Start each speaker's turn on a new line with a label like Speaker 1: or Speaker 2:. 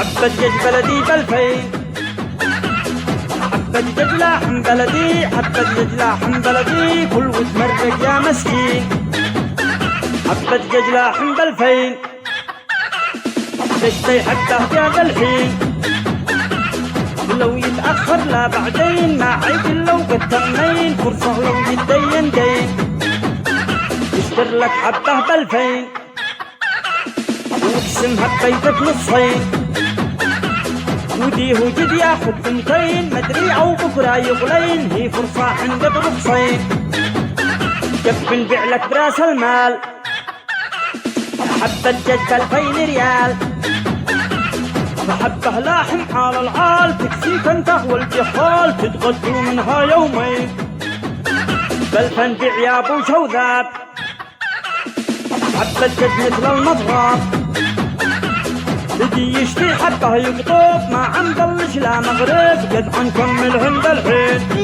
Speaker 1: حبة دجاج بلدي ب2000. حبة دجاج لحم بلدي، حبة دجاج لحم بلدي، كل وتمرق يا مسكين. حبة دجاج لحم ب2000، تشتي حبه يا ذا الحين. لو يتأخر لا بعدين، ما عيب لو قد تمين، فرصة لو يتدين دين. يشتر لك حبه ب2000 واقسمها ببيتك نصين. وديه وجد ياخد 200، مدري او بكره يغلين، هي فرصة عند برخصين. جب نبيع لك براس المال، حبة دجاج ب2000 ريال. حبه لحم حال العال، تكفيك انت والجحال، تتغدوا منها يومين. ب2000 بيع يا ابو شوذاب، حبة دجاج مثل المضغاب. يجي يشتي حبه يقطب، ما عم ضلش لا مغرب، قد عنكم الهند الحين.